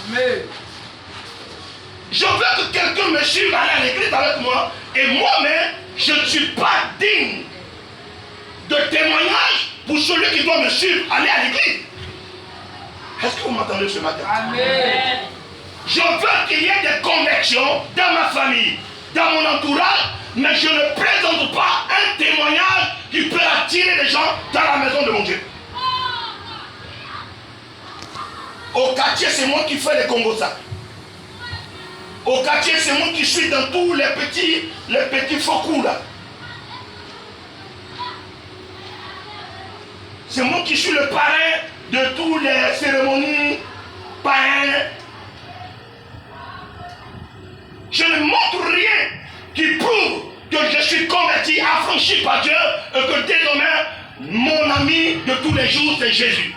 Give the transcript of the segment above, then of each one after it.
Amen. Je veux que quelqu'un me suive, aller à l'église avec moi, et moi-même, je ne suis pas digne de témoignage pour celui qui doit me suivre, aller à l'église. Est-ce que vous m'entendez ce matin? Amen. Je veux qu'il y ait des conversions dans ma famille, dans mon entourage, mais je ne présente pas un témoignage qui peut attirer les gens dans la maison de mon Dieu. Au quartier, c'est moi qui fais les Congo-Sac. Au quartier, c'est moi qui suis dans tous les petits faux coups là. C'est moi qui suis le parrain de toutes les cérémonies païennes. Je ne montre rien qui prouve que je suis converti, affranchi par Dieu et que désormais, mon ami de tous les jours, c'est Jésus.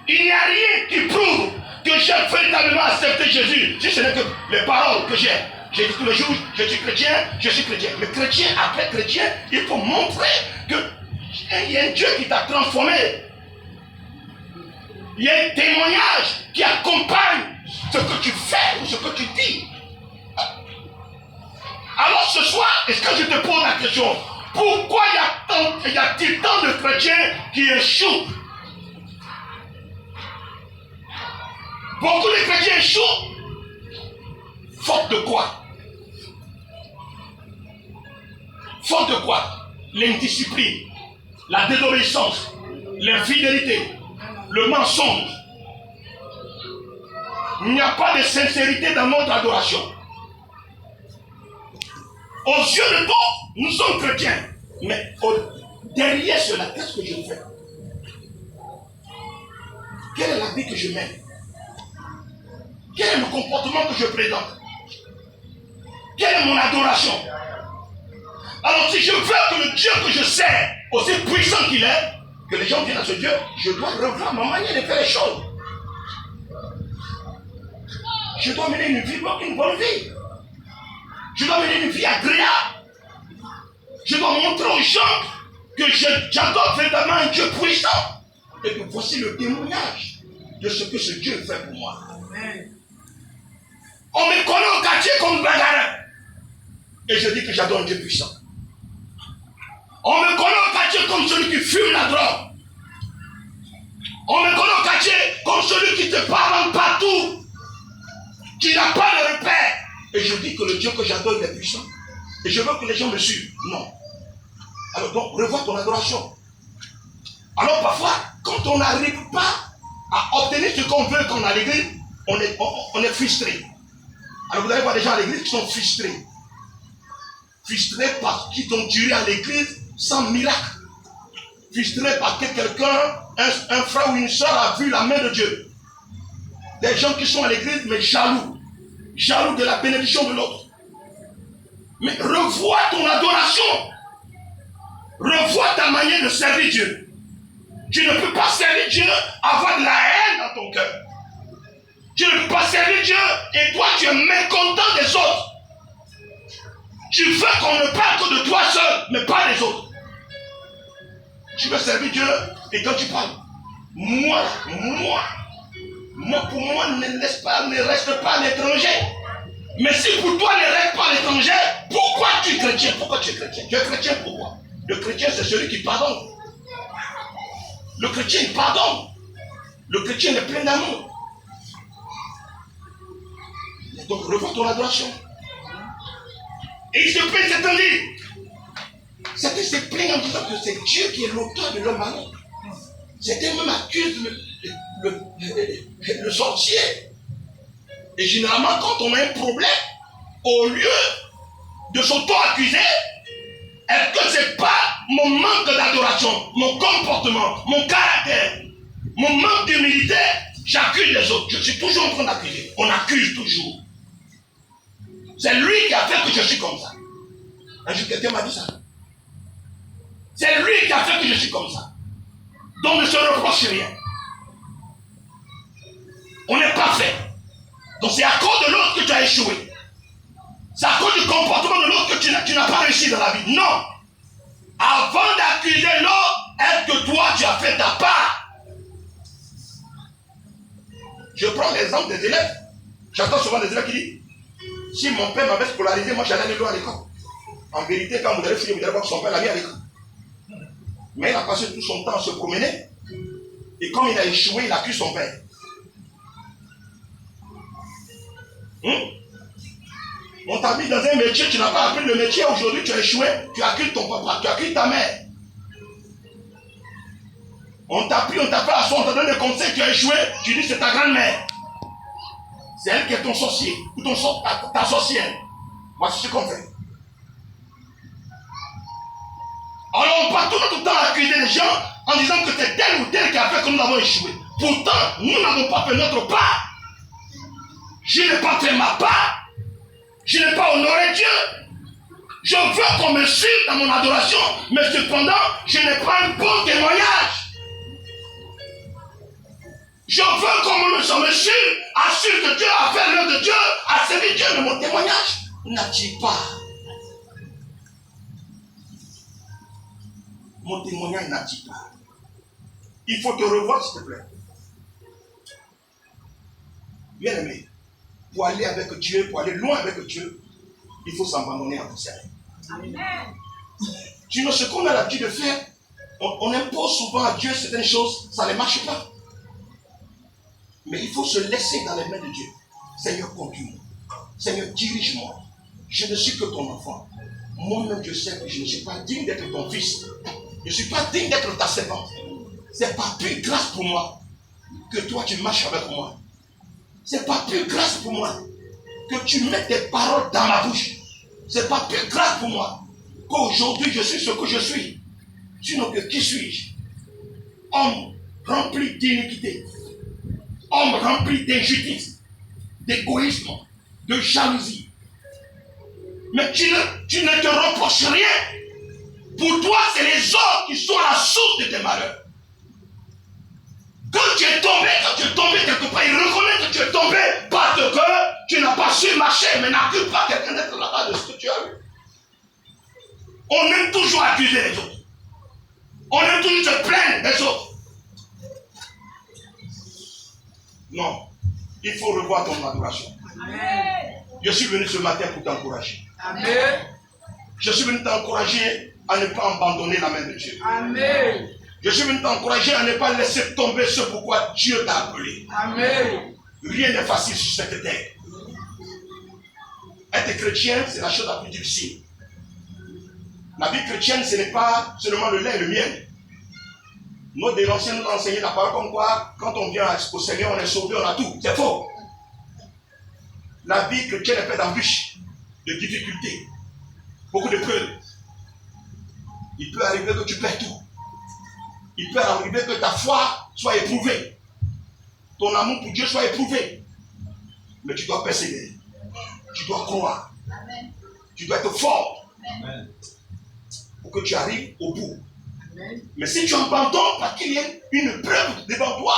Il n'y a rien qui prouve que j'ai véritablement accepté Jésus, si ce n'est que les paroles que j'ai. J'ai dit tous les jours, je suis chrétien, je suis chrétien. Mais chrétien après chrétien, il faut montrer qu'il y a un Dieu qui t'a transformé. Il y a un témoignage qui accompagne ce que tu fais ou ce que tu dis. Alors ce soir, est-ce que je te pose la question, pourquoi y a-t-il tant de chrétiens qui échouent? Beaucoup de chrétiens échouent. Faute de quoi? Faute de quoi? L'indiscipline, la désobéissance, l'infidélité, le mensonge. Il n'y a pas de sincérité dans notre adoration. Aux yeux de tous, nous sommes chrétiens. Mais derrière cela, qu'est-ce que je fais? Quelle est la vie que je mène? Quel est le comportement que je présente? Quelle est mon adoration? Alors si je veux que le Dieu que je sers, aussi puissant qu'il est, que les gens viennent à ce Dieu, je dois revoir ma manière de faire les choses. Je dois mener une bonne vie. Je dois mener une vie agréable. Je dois montrer aux gens que j'adore véritablement un Dieu puissant. Et que voici le témoignage de ce que ce Dieu fait pour moi. Amen. On me connaît au quartier comme bagarre. Et je dis que j'adore un Dieu puissant. On me connaît au quartier comme celui qui fume la drogue. On me connaît au quartier comme celui qui te parle partout. Qui n'a pas de repère. Et je dis que le Dieu que j'adore, il est puissant. Et je veux que les gens me suivent. Non. Alors donc, revois ton adoration. Alors parfois, quand on n'arrive pas à obtenir ce qu'on veut quand on est à l'église, on est frustré. Alors vous allez voir des gens à l'église qui sont frustrés. Frustrés parce qu'ils ont duré à l'église sans miracle. Frustrés parce que quelqu'un, un frère ou une soeur a vu la main de Dieu. Des gens qui sont à l'église mais jaloux. Jaloux de la bénédiction de l'autre. Mais revois ton adoration. Revois ta manière de servir Dieu. Tu ne peux pas servir Dieu, avoir de la haine dans ton cœur. Tu ne peux pas servir Dieu et toi tu es mécontent des autres. Tu veux qu'on ne parle que de toi seul, mais pas des autres. Tu veux servir Dieu et quand tu parles, moi, pour moi, ne reste pas à l'étranger. Mais si pour toi ne reste pas à l'étranger, pourquoi tu es chrétien? Pourquoi tu es chrétien? Tu es chrétien pourquoi? Le chrétien, c'est celui qui pardonne. Le chrétien, il pardonne. Le chrétien est plein d'amour. Donc, revois ton adoration. Et il se plaint, c'est-à-dire, Satan se plaint en disant que c'est Dieu qui est l'auteur de leur malheur. Satan même accuse le sorcier. Et généralement, quand on a un problème, au lieu de s'auto-accuser, est-ce que ce n'est pas mon manque d'adoration, mon comportement, mon caractère, mon manque d'humilité? J'accuse les autres. Je suis toujours en train d'accuser. On accuse toujours. C'est lui qui a fait que je suis comme ça. Un jour, quelqu'un m'a dit ça. C'est lui qui a fait que je suis comme ça. Donc ne se reproche rien. On n'est pas fait. Donc c'est à cause de l'autre que tu as échoué. C'est à cause du comportement de l'autre que tu n'as pas réussi dans la vie. Non. Avant d'accuser l'autre, est-ce que toi tu as fait ta part? Je prends l'exemple des élèves. J'entends souvent des élèves qui disent, si mon père m'avait scolarisé, moi j'allais aller loin à l'école. En vérité, quand vous allez finir, vous allez voir que son père l'a mis à l'école. Mais il a passé tout son temps à se promener. Et comme il a échoué, il accuse son père. On t'a mis dans un métier, tu n'as pas appris le métier, aujourd'hui tu as échoué, tu accuses ton papa, tu accuses ta mère. On t'a pris, on t'a fait à son, on t'a donné des conseils, tu as échoué, tu dis c'est ta grand-mère. C'est elle qui est ton sorcier, ou ta sorcière. Voici ce qu'on fait. Alors on part tout notre temps à accuser les gens en disant que c'est tel ou tel qui a fait que nous avons échoué. Pourtant, nous n'avons pas fait notre part. Je n'ai pas fait ma part. Je n'ai pas honoré Dieu. Je veux qu'on me suive dans mon adoration, mais cependant, je n'ai pas un bon témoignage. Je veux qu'on me suive, assure que Dieu a fait l'œuvre de Dieu, a servi Dieu, mais mon témoignage n'attire pas. Mon témoignage n'attire pas. Il faut te revoir, s'il te plaît. Bien aimé, pour aller avec Dieu, pour aller loin avec Dieu, il faut s'abandonner à tout ça. Tu know ce qu'on a l'habitude de faire, on impose souvent à Dieu certaines choses, ça ne marche pas. Mais il faut se laisser dans les mains de Dieu. Seigneur, conduis-moi. Seigneur, dirige-moi. Je ne suis que ton enfant. Moi-même, je sais que je ne suis pas digne d'être ton fils. Je ne suis pas digne d'être ta servante. C'est pas plus grâce pour moi que toi tu marches avec moi. C'est pas plus grâce pour moi que tu mets tes paroles dans ma bouche. C'est pas plus grâce pour moi qu'aujourd'hui je suis ce que je suis. Sinon que qui suis-je? Homme rempli d'iniquité. Homme rempli d'injustice, d'égoïsme, de jalousie. Mais tu ne te reproches rien. Pour toi, c'est les autres qui sont la source de tes malheurs. Quand tu es tombé quelque part, il reconnaît que tu es tombé parce que tu n'as pas su marcher, mais n'accuse pas quelqu'un d'être là-bas de ce que tu as eu. On aime toujours accuser les autres. On aime toujours se plaindre des autres. Non, il faut revoir ton adoration. Amen. Je suis venu ce matin pour t'encourager. Amen. Je suis venu t'encourager à ne pas abandonner la main de Dieu. Amen. Je suis venu t'encourager à ne pas laisser tomber ce pourquoi Dieu t'a appelé. Amen. Rien n'est facile sur cette terre. Être chrétien, c'est la chose la plus difficile. La vie chrétienne, ce n'est pas seulement le lait et le miel. Nos dénonciens nous ont enseigné la parole comme quoi, quand on vient au Seigneur, on est sauvé, on a tout. C'est faux. La vie chrétienne est faite d'embûches, de difficultés, beaucoup de preuves. Il peut arriver que tu perds tout. Il peut arriver que ta foi soit éprouvée. Ton amour pour Dieu soit éprouvé. Mais tu dois persévérer. Tu dois croire. Amen. Tu dois être fort. Amen. Pour que tu arrives au bout. Amen. Mais si tu abandonnes parce qu'il y a une preuve devant toi,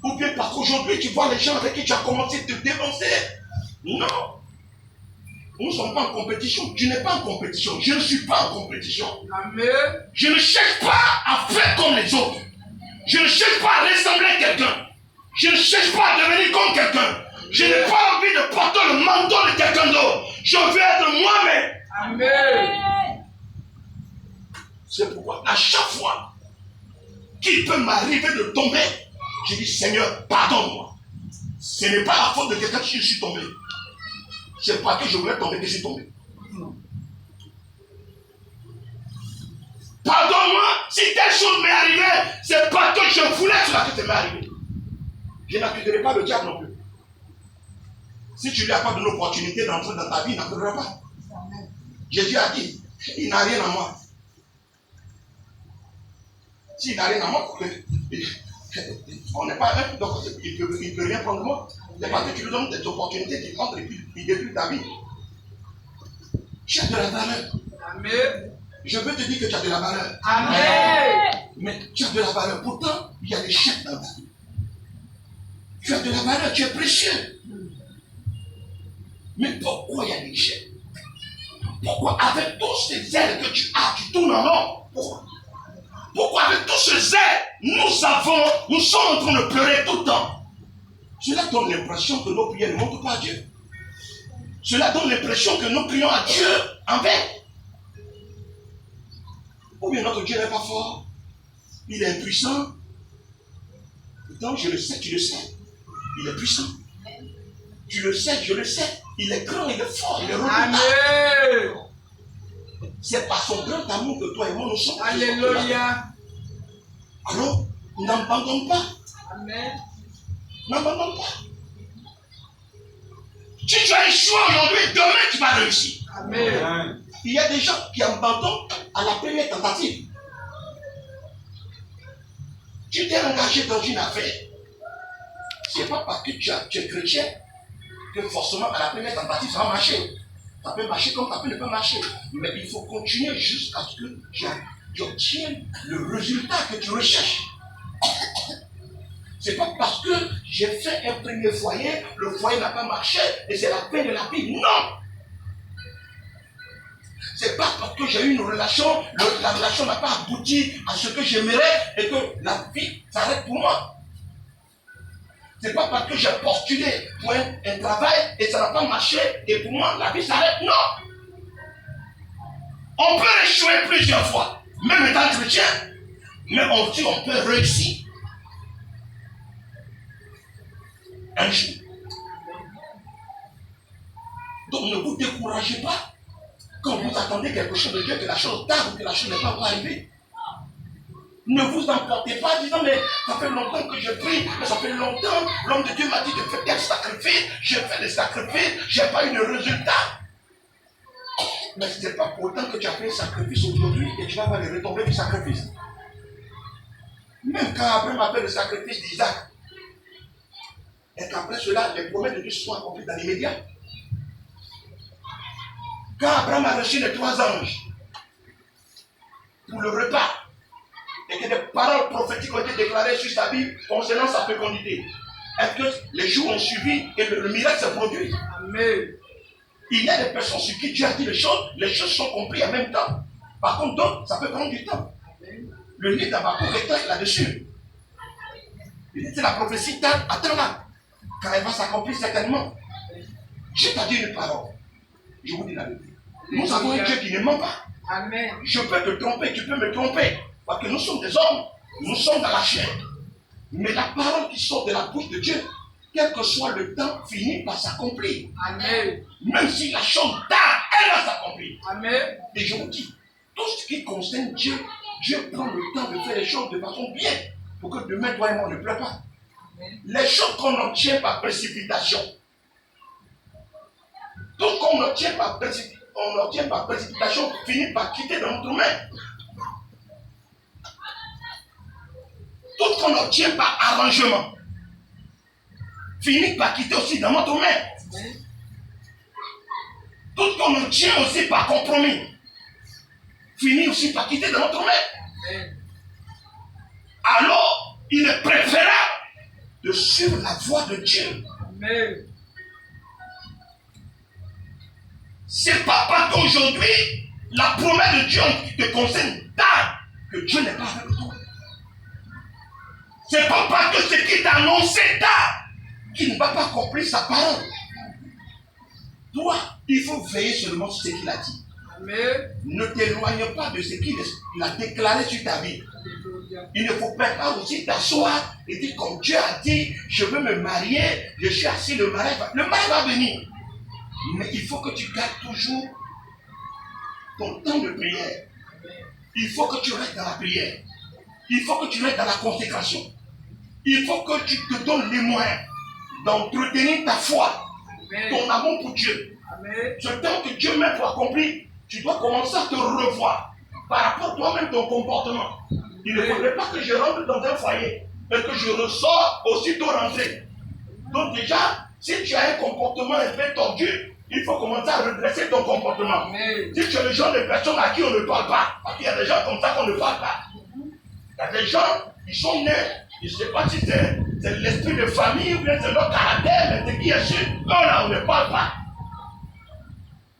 ou bien parce qu'aujourd'hui tu vois les gens avec qui tu as commencé à te dénoncer, non. Nous ne sommes pas en compétition. Tu n'es pas en compétition. Je ne suis pas en compétition. Amen. Je ne cherche pas à faire comme les autres. Je ne cherche pas à ressembler à quelqu'un. Je ne cherche pas à devenir comme quelqu'un. Je n'ai pas envie de porter le manteau de quelqu'un d'autre. Je veux être moi-même. Amen. C'est pourquoi à chaque fois qu'il peut m'arriver de tomber, je dis Seigneur, pardonne-moi. Ce n'est pas la faute de quelqu'un si je suis tombé. C'est pas que je voulais tomber que je suis tombé. Pardonne-moi, si telle chose m'est arrivée, c'est pas que je voulais cela que ça m'est arrivé. Je n'accuserai pas le diable non plus. Si tu lui as pas donné l'opportunité d'entrer dans ta vie, il n'entrera pas. Jésus a dit, il n'a rien à moi. S'il n'a rien à moi, on n'est pas un, donc il ne peut rien prendre de moi. C'est parce que tu lui donnes des opportunités qui entrent et puis il détruit ta vie. Tu as de la valeur. Amen. Je veux te dire que tu as de la valeur. Amen. Mais tu as de la valeur. Pourtant, il y a des l'échec dans ta vie. Tu as de la valeur, tu es précieux. Mais pourquoi il y a des l'échec? Pourquoi avec tous ces ailes que tu as, tu tournes en rond? Pourquoi avec tous ces ailes, nous sommes en train de pleurer tout le temps? Cela donne l'impression que nos prières ne montent pas à Dieu. Cela donne l'impression que nous prions à Dieu en vain. Ou bien notre Dieu n'est pas fort. Il est impuissant. Pourtant, je le sais, tu le sais. Il est puissant. Tu le sais, je le sais. Il est grand, il est fort, il est redoutable. C'est par son grand amour que toi et moi nous sommes. Alléluia. Alors, n'abandonne pas. Amen. N'abandonne pas. Si tu as échoué aujourd'hui, demain tu vas réussir. Amen. Il y a des gens qui abandonnent à la première tentative. Tu t'es engagé dans une affaire. Ce n'est pas parce que tu es chrétien que forcément à la première tentative ça va marcher. Ça peut marcher comme ça peut ne pas marcher. Mais il faut continuer jusqu'à ce que tu obtiennes le résultat que tu recherches. C'est pas parce que j'ai fait un premier foyer, le foyer n'a pas marché et c'est la fin de la vie. Non! C'est pas parce que j'ai eu une relation, la relation n'a pas abouti à ce que j'aimerais et que la vie s'arrête pour moi. C'est pas parce que j'ai postulé pour un travail et ça n'a pas marché et pour moi la vie s'arrête. Non! On peut échouer plusieurs fois, même étant chrétien, mais on dit on peut réussir. Un jour. Donc ne vous découragez pas quand vous attendez quelque chose de Dieu, que la chose tarde ou que la chose n'est pas encore arrivée. Ne vous emportez pas en disant mais ça fait longtemps que je prie, mais ça fait longtemps, l'homme de Dieu m'a dit de faire tel sacrifice, j'ai fait des sacrifices, je n'ai pas eu de résultat. Mais ce n'est pas pour autant que tu as fait un sacrifice aujourd'hui et tu vas voir les retombées du sacrifice. Même quand Abraham a fait le sacrifice d'Isaac, et qu'après cela, les promesses de Dieu soient accomplies dans l'immédiat. Quand Abraham a reçu les 3 anges pour le repas, et que des paroles prophétiques ont été déclarées sur sa vie concernant sa fécondité, est-ce que les jours ont suivi et le miracle s'est produit? Amen. Il y a des personnes sur qui Dieu a dit les choses sont comprises en même temps. Par contre, d'autres, ça peut prendre du temps. Le livre d'Habakkuk est là-dessus. Il dit la prophétie tarde, attends-la. Car elle va s'accomplir certainement. Dieu t'a dit une parole. Je vous dis la vérité. Nous avons un Dieu qui ne ment pas. Amen. Je peux te tromper, tu peux me tromper. Parce que nous sommes des hommes. Nous sommes dans la chair. Mais la parole qui sort de la bouche de Dieu, quel que soit le temps, finit par s'accomplir. Amen. Même si la chose tarde, elle va s'accomplir. Amen. Et je vous dis, tout ce qui concerne Dieu, Dieu prend le temps de faire les choses de façon bien. Pour que demain, toi et moi, ne pleure pas. Les choses qu'on obtient par précipitation, tout ce qu'on obtient par précipitation finit par quitter dans notre main. Tout ce qu'on obtient par arrangement finit par quitter aussi dans notre main. Tout ce qu'on obtient aussi par compromis finit aussi par quitter dans notre main. Alors, il est préférable de suivre la voie de Dieu. Amen. C'est pas parce qu'aujourd'hui, la promesse de Dieu qui te concerne tarde que Dieu n'est pas avec toi. C'est pas parce que ce qui t'a annoncé tard qu'il ne va pas accomplir sa parole. Toi, il faut veiller seulement sur ce qu'il a dit. Amen. Ne t'éloigne pas de ce qu'il a déclaré sur ta vie. Il ne faut pas aussi t'asseoir et dire comme Dieu a dit, je veux me marier, je suis assis, le mariage va venir. Mais il faut que tu gardes toujours ton temps de prière. Il faut que tu restes dans la prière. Il faut que tu restes dans la consécration. Il faut que tu te donnes les moyens d'entretenir ta foi, ton amour pour Dieu. Ce temps que Dieu met pour accomplir, tu dois commencer à te revoir par rapport à toi-même, ton comportement. Il ne faudrait pas que je rentre dans un foyer et que je ressors aussitôt rentré. Donc déjà, si tu as un comportement un peu tordu, il faut commencer à redresser ton comportement. Si tu es le genre de personne à qui on ne parle pas, parce qu'il y a des gens comme ça qu'on ne parle pas. Il y a des gens, ils sont nés, je ne sais pas si c'est l'esprit de famille ou bien c'est leur caractère, mais c'est qui est sûr, non, là on ne parle pas.